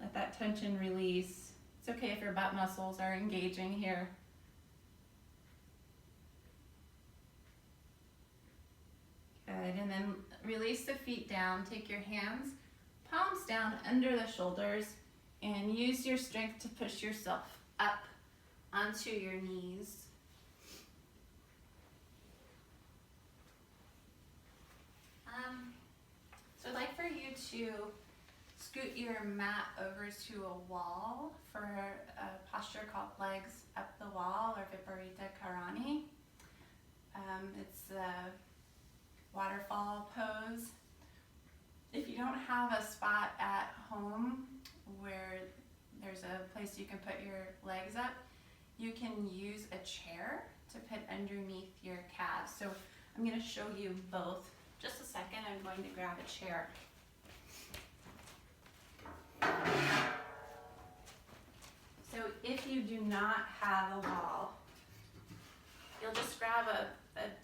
Let that tension release. It's okay if your butt muscles are engaging here. Good, and then release the feet down. Take your hands, palms down under the shoulders, and use your strength to push yourself up onto your knees. So I'd like for you to scoot your mat over to a wall for a posture called legs up the wall, or Viparita Karani. It's a waterfall pose. If you don't have a spot at home where there's a place you can put your legs up, you can use a chair to put underneath your calves. So I'm going to show you both. Just a second, I'm going to grab a chair. So if you do not have a wall, you'll just grab a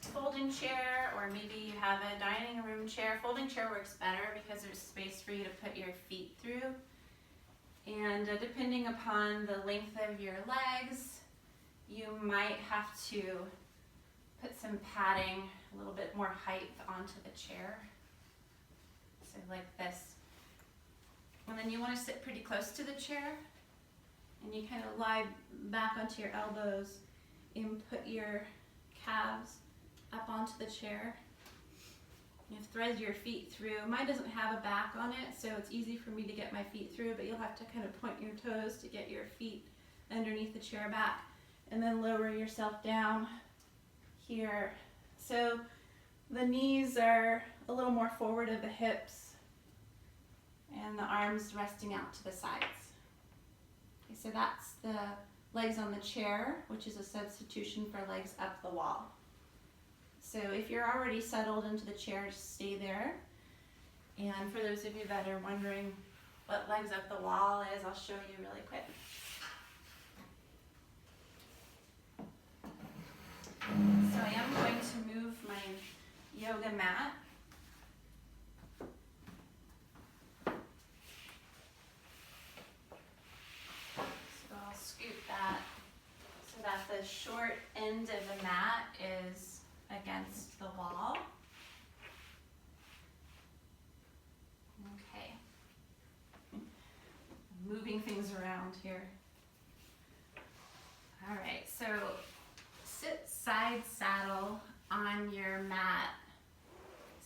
folding chair, or maybe you have a dining room chair. Folding chair works better because there's space for you to put your feet through. And depending upon the length of your legs, you might have to put some padding, a little bit more height onto the chair. So like this. And then you want to sit pretty close to the chair, and you kind of lie back onto your elbows and put your calves up onto the chair. You thread your feet through. Mine doesn't have a back on it, so it's easy for me to get my feet through, but you'll have to kind of point your toes to get your feet underneath the chair back, and then lower yourself down here. So the knees are a little more forward of the hips, and the arms resting out to the sides. Okay, so that's the legs on the chair, which is a substitution for legs up the wall. So if you're already settled into the chair, just stay there. And for those of you that are wondering what legs up the wall is, I'll show you really quick. So I am going to move my yoga mat. So I'll scoot that so that the short end of the mat is against the wall. Okay. Moving things around here. All right, so sit side saddle on your mat.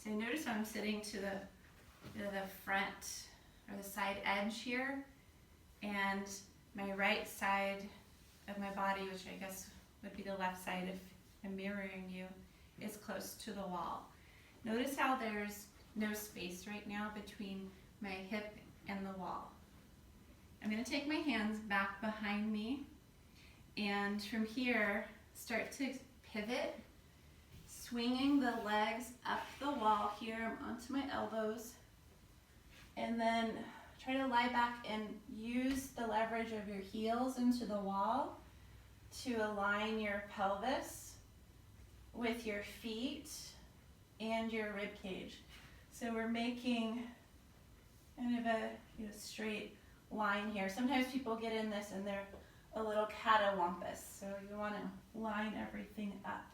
So notice I'm sitting to the front or the side edge here, and my right side of my body, which I guess would be the left side if I'm mirroring you, is close to the wall. Notice how there's no space right now between my hip and the wall. I'm going to take my hands back behind me, and from here start to pivot, swinging the legs up the wall here onto my elbows, and then try to lie back and use the leverage of your heels into the wall to align your pelvis with your feet and your rib cage. So we're making kind of a straight line here. Sometimes people get in this and they're a little catawampus, so you want to line everything up.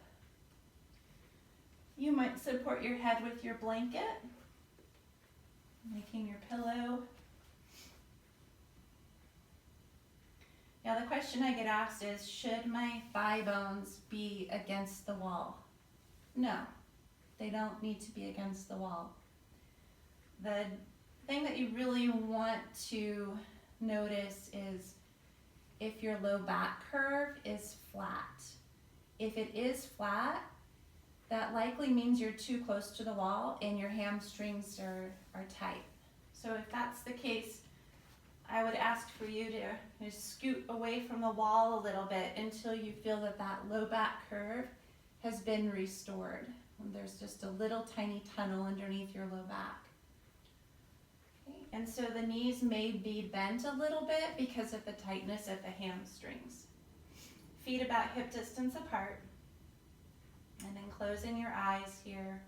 You might support your head with your blanket, making your pillow. Now the question I get asked is, should my thigh bones be against the wall? No, they don't need to be against the wall. The thing that you really want to notice is if your low back curve is flat. If it is flat, that likely means you're too close to the wall and your hamstrings are tight. So if that's the case, I would ask for you to scoot away from the wall a little bit until you feel that that low back curve has been restored. And there's just a little tiny tunnel underneath your low back. Okay. And so the knees may be bent a little bit because of the tightness of the hamstrings. Feet about hip distance apart. And then closing your eyes here.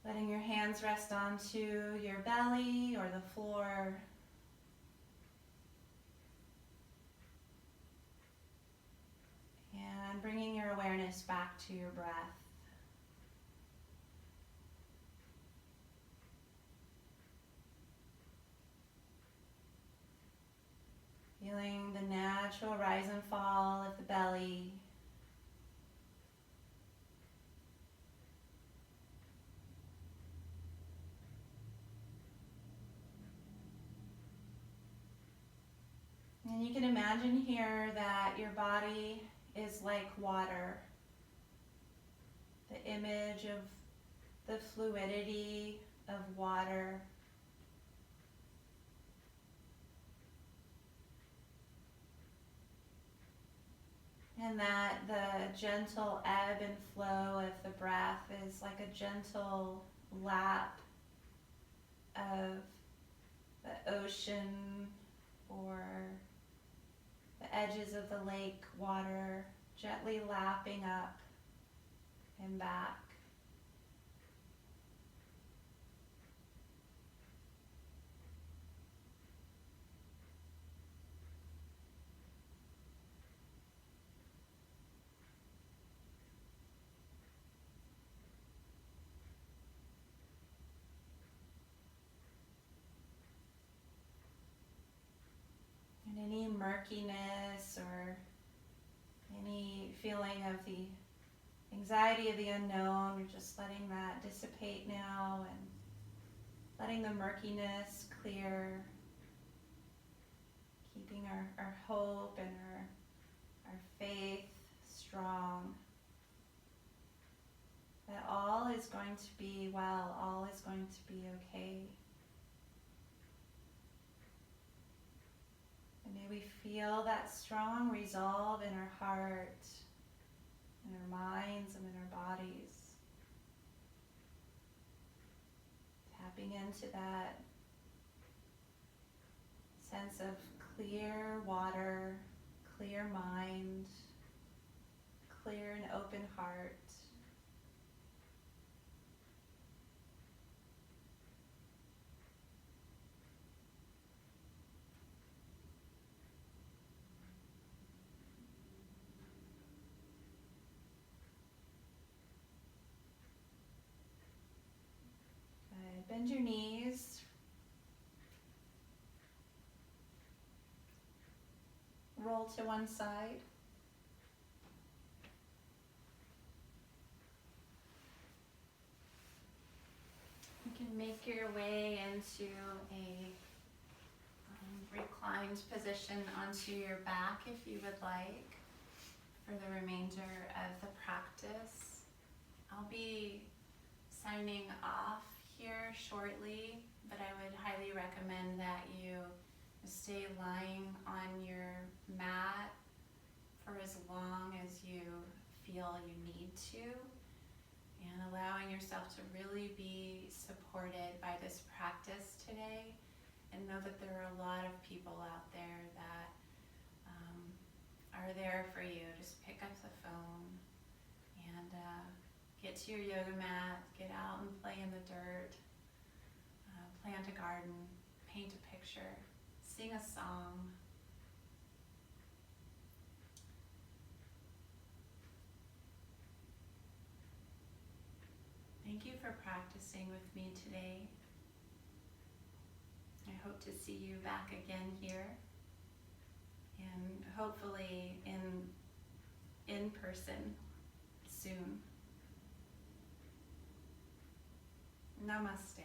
Letting your hands rest onto your belly or the floor. And bringing your awareness back to your breath. Feeling the natural rise and fall of the belly. And you can imagine here that your body is like water. The image of the fluidity of water. And that the gentle ebb and flow of the breath is like a gentle lap of the ocean or the edges of the lake water, gently lapping up and back. And any murkiness or any feeling of the anxiety of the unknown, we're just letting that dissipate now and letting the murkiness clear, keeping our hope and our faith strong. That all is going to be well, all is going to be okay. And may we feel that strong resolve in our heart, in our minds, and in our bodies. Tapping into that sense of clear water, clear mind, clear and open heart. Good. Bend your knees. Roll to one side. You can make your way into a reclined position onto your back if you would like for the remainder of the practice. I'll be signing off here shortly, but I would highly recommend that you stay lying on your mat for as long as you feel you need to, and allowing yourself to really be supported by this practice today, and know that there are a lot of people out there that are there for you. Just pick up the phone and get to your yoga mat, get out and play in the dirt, plant a garden, paint a picture, sing a song. Thank you for practicing with me today. I hope to see you back again here, and hopefully in person soon. Namaste.